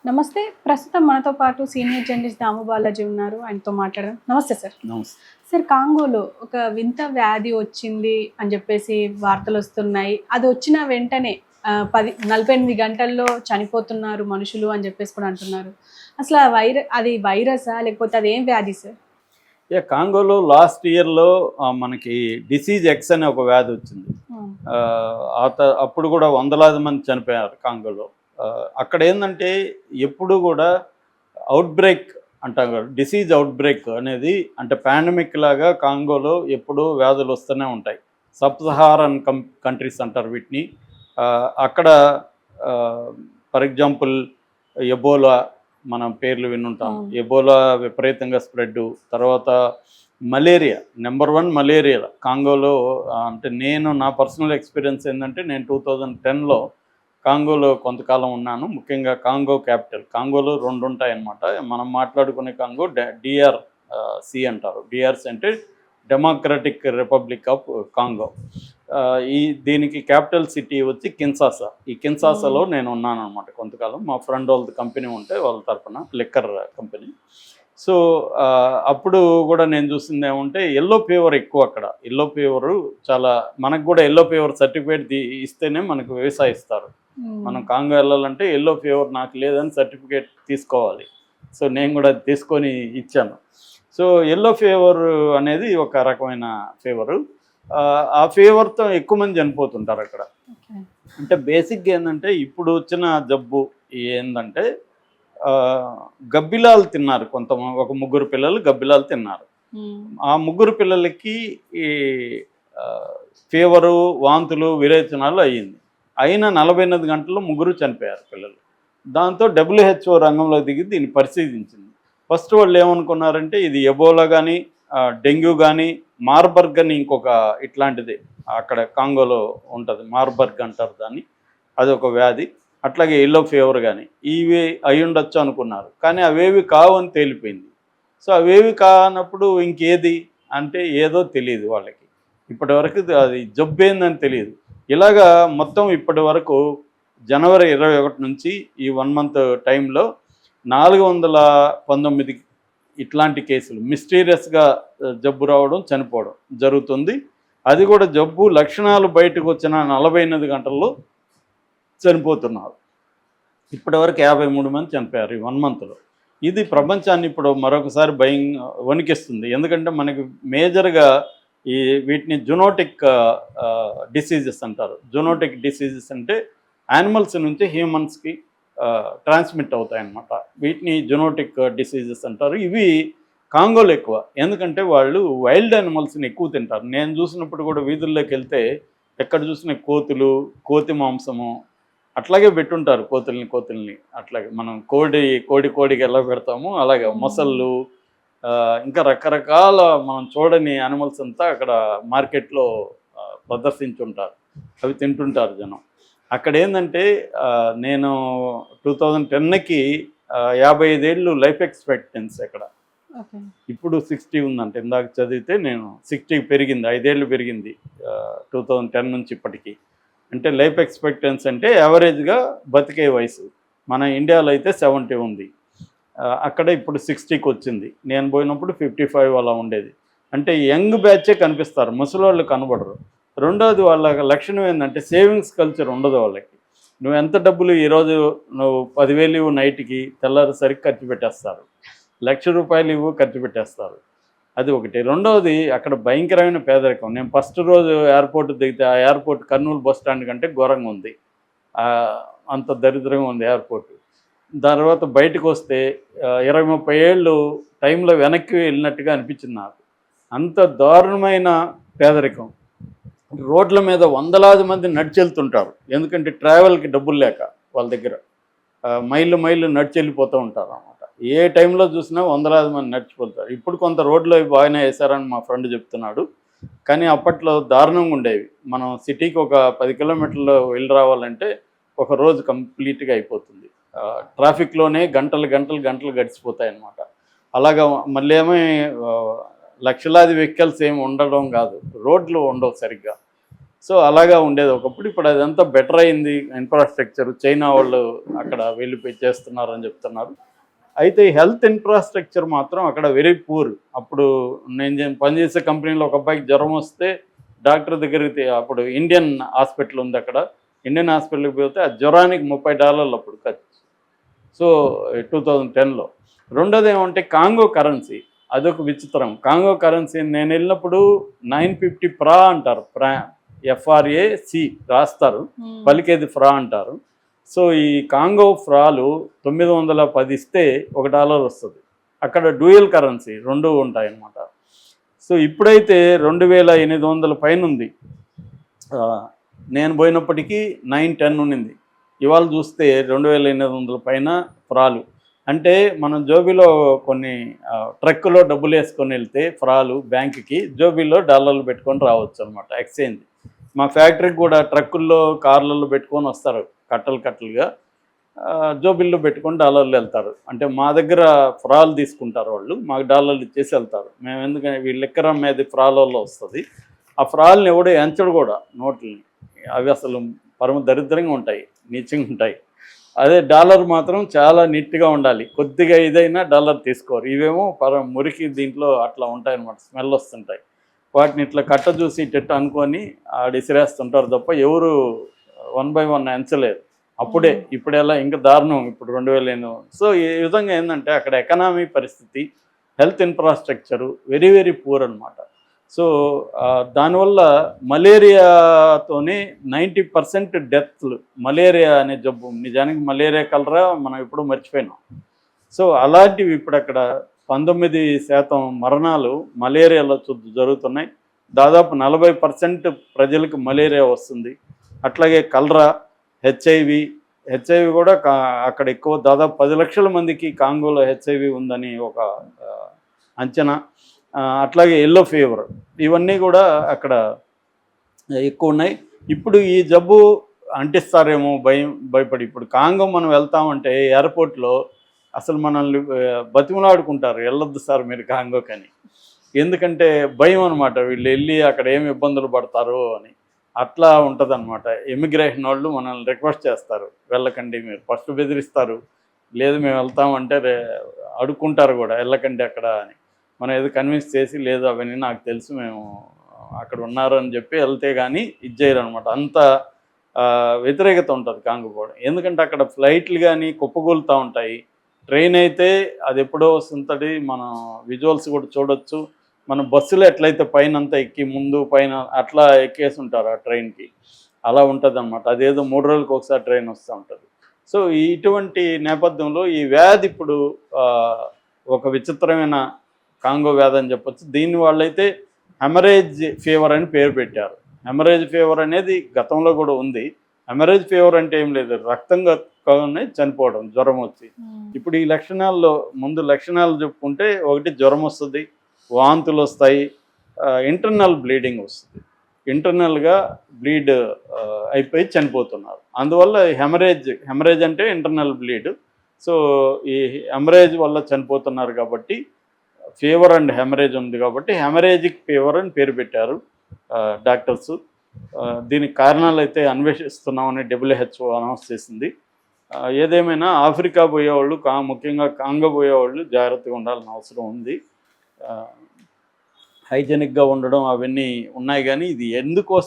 నమస్తే. ప్రస్తుతం మనతో పాటు సీనియర్ జర్నలిస్ట్ దాము బాలాజీ ఉన్నారు. ఆయనతో మాట్లాడదాం. నమస్తే సార్. నమస్తే. సార్, కాంగోలో ఒక వింత వ్యాధి వచ్చింది అని చెప్పేసి వార్తలు వస్తున్నాయి. అది వచ్చిన వెంటనే 48 గంటల్లో చనిపోతున్నారు మనుషులు అని చెప్పేసి కూడా అంటున్నారు. అసలు అది వైరసా లేకపోతే అదేం వ్యాధి సార్? కాంగోలో లాస్ట్ ఇయర్లో మనకి డిసీజ్ ఎక్స్ అనే ఒక వ్యాధి వచ్చింది. అప్పుడు కూడా వందలాది మంది చనిపోయారు కాంగోలో. అక్కడ ఏంటంటే ఎప్పుడు కూడా అవుట్ బ్రేక్ అంటాం కదా, డిసీజ్ అవుట్ బ్రేక్ అనేది అంటే పాండమిక్ లాగా కాంగోలో ఎప్పుడూ వ్యాధులు వస్తూనే ఉంటాయి. సబ్ సహారన్ కంట్రీస్ అంటారు వీటిని. అక్కడ ఫర్ ఎగ్జాంపుల్ ఎబోలా మనం పేర్లు వినుంటాం. ఎబోలా విపరీతంగా స్ప్రెడ్. తర్వాత మలేరియా, నెంబర్ 1 మలేరియా కాంగోలో. అంటే నా పర్సనల్ ఎక్స్పీరియన్స్ ఏంటంటే నేను 2010లో కాంగోలో కొంతకాలం ఉన్నాను. ముఖ్యంగా కాంగో క్యాపిటల్. కాంగోలో 2 ఉంటాయన్నమాట. మనం మాట్లాడుకునే కాంగో DRC అంటారు. DRC అంటే డెమోక్రటిక్ రిపబ్లిక్ ఆఫ్ కాంగో. దీనికి క్యాపిటల్ సిటీ వచ్చి కిన్సాసా. ఈ కిన్సాసాలో నేను ఉన్నాను అనమాట కొంతకాలం. మా ఫ్రెండ్ వాళ్ళది కంపెనీ ఉంటే వాళ్ళ తరఫున లిక్కర్ కంపెనీ. సో అప్పుడు కూడా నేను చూసింది ఏమంటే ఎల్లో ఫీవర్ ఎక్కువ అక్కడ. ఎల్లో ఫీవరు చాలా, మనకు కూడా ఎల్లో ఫీవర్ సర్టిఫికేట్ ఇస్తేనే మనకు వ్యవసాయ ఇస్తారు. మనం కాంగో వెళ్ళాలంటే ఎల్లో ఫీవర్ నాకు లేదని సర్టిఫికేట్ తీసుకోవాలి. సో నేను కూడా తీసుకొని ఇచ్చాను. సో ఎల్లో ఫీవర్ అనేది ఒక రకమైన ఫీవరు. ఆ ఫీవర్తో ఎక్కువ మంది చనిపోతుంటారు అక్కడ. అంటే బేసిక్గా ఏంటంటే ఇప్పుడు వచ్చిన జబ్బు ఏంటంటే గబ్బిలాలు తిన్నారు ఒక 3 పిల్లలు గబ్బిలాలు తిన్నారు. ఆ 3 పిల్లలకి ఈ ఫీవరు, వాంతులు, విరేచనాలు అయ్యింది. అయిన 48 గంటల్లో 3 చనిపోయారు పిల్లలు. దాంతో WHO రంగంలో దిగి దీన్ని పరిశీలించింది. ఫస్ట్ వాళ్ళు ఏమనుకున్నారంటే ఇది ఎబోలా కానీ, డెంగ్యూ కానీ, మార్బర్గ్ అని ఇంకొక ఇట్లాంటిది అక్కడ కాంగోలో ఉంటుంది. మార్బర్గ్ అంటారు దాన్ని. అదొక వ్యాధి. అట్లాగే ఎల్లో ఫీవర్ కానీ ఇవి అయి ఉండొచ్చు అనుకున్నారు. కానీ అవేవి కావు అని తేలిపోయింది. సో అవేవి కానప్పుడు ఇంకేది అంటే ఏదో తెలియదు వాళ్ళకి. ఇప్పటివరకు అది జబ్బు ఏందని తెలియదు. ఇలాగా మొత్తం ఇప్పటి వరకు జనవరి 21 నుంచి ఈ 1 మంత్ టైంలో 419 ఇట్లాంటి కేసులు మిస్టీరియస్గా జబ్బు రావడం, చనిపోవడం జరుగుతుంది. అది కూడా జబ్బు లక్షణాలు బయటకు వచ్చిన 48 గంటల్లో చనిపోతున్నారు. ఇప్పటివరకు 53 మంది చనిపోయారు ఈ 1 మంత్లో. ఇది ప్రపంచాన్ని ఇప్పుడు మరొకసారి వణికిస్తుంది. ఎందుకంటే మనకి మేజర్గా వీటిని జునోటిక్ డిసీజెస్ అంటారు. జునోటిక్ డిసీజెస్ అంటే యానిమల్స్ నుంచి హ్యూమన్స్కి ట్రాన్స్మిట్ అవుతాయన్నమాట. వీటిని జునోటిక్ డిసీజెస్ అంటారు. ఇవి కాంగోలో ఎక్కువ. ఎందుకంటే వాళ్ళు వైల్డ్ యానిమల్స్ని ఎక్కువ తింటారు. నేను చూసినప్పుడు కూడా వీధుల్లోకి వెళ్తే ఎక్కడ చూసిన కోతులు, కోతి మాంసము అట్లాగే పెట్టుంటారు. కోతుల్ని అట్లాగే మనం కోడికి ఎలా పెడతామో అలాగే మొసళ్ళు, ఇంకా రకరకాల మనం చూడని యానిమల్స్ అంతా అక్కడ మార్కెట్లో ప్రదర్శించుంటారు. అవి తింటుంటారు జనం. అక్కడ ఏంటంటే నేను 2010కి 55 ఏళ్ళు లైఫ్ ఎక్స్పెక్టెన్సీ అక్కడ. ఇప్పుడు 60 ఉందంటే ఇందాక చదివితే నేను 60 పెరిగింది, 5 ఏళ్ళు పెరిగింది 2010 నుంచి ఇప్పటికీ. అంటే లైఫ్ ఎక్స్పెక్టెన్సీ అంటే యావరేజ్గా బతికే వయసు. మన ఇండియాలో అయితే 70 ఉంది. అక్కడ ఇప్పుడు 60కి వచ్చింది. నేను పోయినప్పుడు 55 అలా ఉండేది. అంటే యంగ్ బ్యాచే కనిపిస్తారు, ముసలివాళ్ళు కనబడరు. రెండోది వాళ్ళ లక్షణం ఏంటంటే సేవింగ్స్ కల్చర్ ఉండదు వాళ్ళకి. నువ్వు ఎంత డబ్బులు ఈరోజు నువ్వు 10,000 ఇవ్వు నైట్కి, తెల్లారిసరికి ఖర్చు పెట్టేస్తారు. ₹1,00,000 ఇవ్వు ఖర్చు పెట్టేస్తారు. అది ఒకటి. రెండవది అక్కడ భయంకరమైన పేదరికం. నేను ఫస్ట్ రోజు ఎయిర్పోర్ట్ దిగితే ఆ ఎయిర్పోర్ట్ కర్నూలు బస్ స్టాండ్ కంటే ఘోరంగా ఉంది. అంత దరిద్రంగా ఉంది ఎయిర్పోర్ట్. తర్వాత బయటకు వస్తే 20-30 ఏళ్ళు టైంలో వెనక్కి వెళ్ళినట్టుగా అనిపించింది నాకు. అంత దారుణమైన పేదరికం. రోడ్ల మీద వందలాది మంది నడిచి వెళ్తుంటారు. ఎందుకంటే ట్రావెల్కి డబ్బులు లేక వాళ్ళ దగ్గర మైళ్ళు నడిచి వెళ్ళిపోతూ ఉంటారు అన్నమాట. ఏ టైంలో చూసినా వందలాది మంది నడిచిపోతారు. ఇప్పుడు కొంత రోడ్లు బాగానే వేశారని మా ఫ్రెండ్ చెప్తున్నాడు. కానీ అప్పట్లో దారుణంగా ఉండేవి. మనం సిటీకి ఒక 10 కిలోమీటర్లు వెళ్ళి రావాలంటే ఒక రోజు కంప్లీట్గా అయిపోతుంది. ట్రాఫిక్లోనే గంటలు గడిచిపోతాయి అన్నమాట. అలాగా మళ్ళీ ఏమీ లక్షలాది వెహికల్స్ ఏమి ఉండడం కాదు, రోడ్లు ఉండవు సరిగ్గా. సో అలాగా ఉండేది ఒకప్పుడు. ఇప్పుడు అదంతా బెటర్ అయింది ఇన్ఫ్రాస్ట్రక్చర్. చైనా వాళ్ళు అక్కడ వెళ్ళిపోయి చేస్తున్నారని చెప్తున్నారు. అయితే హెల్త్ ఇన్ఫ్రాస్ట్రక్చర్ మాత్రం అక్కడ వెరీ పూర్. అప్పుడు నేను పనిచేసే కంపెనీలో ఒక అబ్బాయికి జ్వరం వస్తే డాక్టర్ దగ్గరికి అప్పుడు ఇండియన్ హాస్పిటల్ ఉంది అక్కడ. ఇండియన్ హాస్పిటల్కి పోతే ఆ జ్వరానికి $30 అప్పుడు ఖర్చు. సో 2010లో. రెండోది ఏమంటే కాంగో కరెన్సీ. అదొక విచిత్రం. కాంగో కరెన్సీ నేను వెళ్ళినప్పుడు 950 ఫ్రా అంటారు. FRAC రాస్తారు, పలికేది ఫ్రా అంటారు. సో ఈ కాంగో ఫ్రాలు 910 ఇస్తే $1 వస్తుంది. అక్కడ డ్యూయల్ కరెన్సీ రెండు ఉంటాయన్నమాట. సో ఇప్పుడైతే 2800 పైన ఉంది. నేను పోయినప్పటికీ 910 ఉండింది. ఇవాళ చూస్తే 2800 పైన ఫ్రాలు. అంటే మనం జోబీలో కొన్ని ట్రక్కులో డబ్బులు వేసుకొని వెళ్తే ఫ్రాలు బ్యాంకుకి, జోబీలో డాలర్లు పెట్టుకొని రావచ్చు అనమాట ఎక్స్చేంజ్. మా ఫ్యాక్టరీకి కూడా ట్రక్కుల్లో కార్లలో పెట్టుకొని వస్తారు కట్టలుగా, జోబిల్లో పెట్టుకొని డాలర్లు వెళ్తారు. అంటే మా దగ్గర ఫ్రాలు తీసుకుంటారు వాళ్ళు, మాకు డాలర్లు ఇచ్చేసి వెళ్తారు. మేము ఎందుకంటే వీళ్ళు లెక్కర అమ్మేది ఫ్రాలలో వస్తుంది. ఆ ఫ్రాల్ని ఎవడో ఎంచడు కూడా నోట్లని. అవి అసలు పరమ దరిద్రంగా ఉంటాయి, నీచంగా ఉంటాయి. అదే డాలర్ మాత్రం చాలా నీట్గా ఉండాలి. కొద్దిగా ఇదైనా డాలర్ తీసుకోరు. ఇవేమో మురికి దీంట్లో అట్లా ఉంటాయి అన్నమాట, స్మెల్ వస్తుంటాయి. వాటిని ఇట్లా కట్ట చూసి ఇట్ట అనుకొని ఇసిరేస్తుంటారు తప్ప ఎవరు 1 by 1 ఎంచలేరు అప్పుడే. ఇప్పుడెలా ఇంకా దారుణం ఇప్పుడు 2008. సో ఈ విధంగా ఏంటంటే అక్కడ ఎకనామీ పరిస్థితి, health infrastructure very very poor అనమాట. సో దానివల్ల మలేరియాతోనే 90% డెత్లు. మలేరియా అనే జబ్బు నిజానికి మలేరియా కలరా మనం ఎప్పుడూ మర్చిపోయినాం. సో అలాంటివి ఇప్పుడు అక్కడ 19% మరణాలు మలేరియాలో జరుగుతున్నాయి. దాదాపు 40% ప్రజలకు మలేరియా వస్తుంది. అట్లాగే కలరా, హెచ్ఐవి కూడా అక్కడ ఎక్కువ. దాదాపు 10 లక్షల మందికి కాంగోలో హెచ్ఐవి ఉందని ఒక అంచనా. అట్లాగే ఎల్లో ఫీవర్, ఇవన్నీ కూడా అక్కడ ఎక్కువ ఉన్నాయి. ఇప్పుడు ఈ జబ్బు అంటిస్తారేమో భయపడి ఇప్పుడు కాంగో మనం వెళ్తామంటే ఎయిర్పోర్ట్లో అసలు మనల్ని బతిమలాడుకుంటారు, వెళ్ళొద్దు సార్ మీరు కాంగోకని. ఎందుకంటే భయం అనమాట, వీళ్ళు వెళ్ళి అక్కడ ఏమి ఇబ్బందులు పడతారో అని. అట్లా ఉంటుంది అనమాట. ఇమిగ్రేషన్ వాళ్ళు మనల్ని రిక్వెస్ట్ చేస్తారు, వెళ్ళకండి మీరు. ఫస్ట్ బెదిరిస్తారు, లేదు మేము వెళ్తామంటే అడుక్కుంటారు కూడా, వెళ్ళకండి అక్కడ అని. మనం ఏదో కన్విన్స్ చేసి, లేదు అవన్నీ నాకు తెలుసు, మేము అక్కడ ఉన్నారు అని చెప్పి వెళ్తే కానీ ఇది చేయరు అనమాట. అంత వ్యతిరేకత ఉంటుంది కాంగో పోవడం. ఎందుకంటే అక్కడ ఫ్లైట్లు కానీ కుప్పగూలుతూ ఉంటాయి. ట్రైన్ అయితే అది ఎప్పుడో వస్తుంటుంది, మనం విజువల్స్ కూడా చూడొచ్చు. మన బస్సులో ఎట్లయితే పైన అంతా ఎక్కి ముందు పైన అట్లా ఎక్కేసి ఉంటారు ఆ ట్రైన్కి, అలా ఉంటుంది అనమాట. అదేదో 3 రోజులకు ఒకసారి ట్రైన్ వస్తూ ఉంటుంది. సో ఇటువంటి నేపథ్యంలో ఈ వ్యాధి ఇప్పుడు ఒక విచిత్రమైన కాంగో వ్యాధి అని చెప్పొచ్చు. దీని వాళ్ళైతే హెమరేజ్ ఫీవర్ అని పేరు పెట్టారు. హెమరేజ్ ఫీవర్ అనేది గతంలో కూడా ఉంది. హెమరేజ్ ఫీవర్ అంటే ఏం లేదు, రక్తం కక్కునే చనిపోవడం, జ్వరం వచ్చి. ఇప్పుడు ఈ లక్షణాల్లో ముందు లక్షణాలు చెప్పుకుంటే, ఒకటి జ్వరం వస్తుంది, వాంతులు వస్తాయి, ఇంటర్నల్ బ్లీడింగ్ వస్తుంది. ఇంటర్నల్గా బ్లీడ్ అయిపోయి చనిపోతున్నారు. అందువల్ల హెమరేజ్ అంటే ఇంటర్నల్ బ్లీడ్. సో ఈ హెమరేజ్ వల్ల చనిపోతున్నారు కాబట్టి, ఫీవర్ అండ్ హెమరేజ్ ఉంది కాబట్టి హెమరేజిక్ ఫీవర్ అని పేరు పెట్టారు డాక్టర్స్. దీనికి కారణాలు అయితే అన్వేషిస్తున్నామని WHO అనౌన్స్ చేసింది. ఏదేమైనా ఆఫ్రికా పోయేవాళ్ళు, ముఖ్యంగా కాంగో పోయేవాళ్ళు జాగ్రత్తగా ఉండాల్సిన అవసరం ఉంది. హైజెనిక్గా ఉండడం అవన్నీ ఉన్నాయి. కానీ ఇది ఎందుకోసం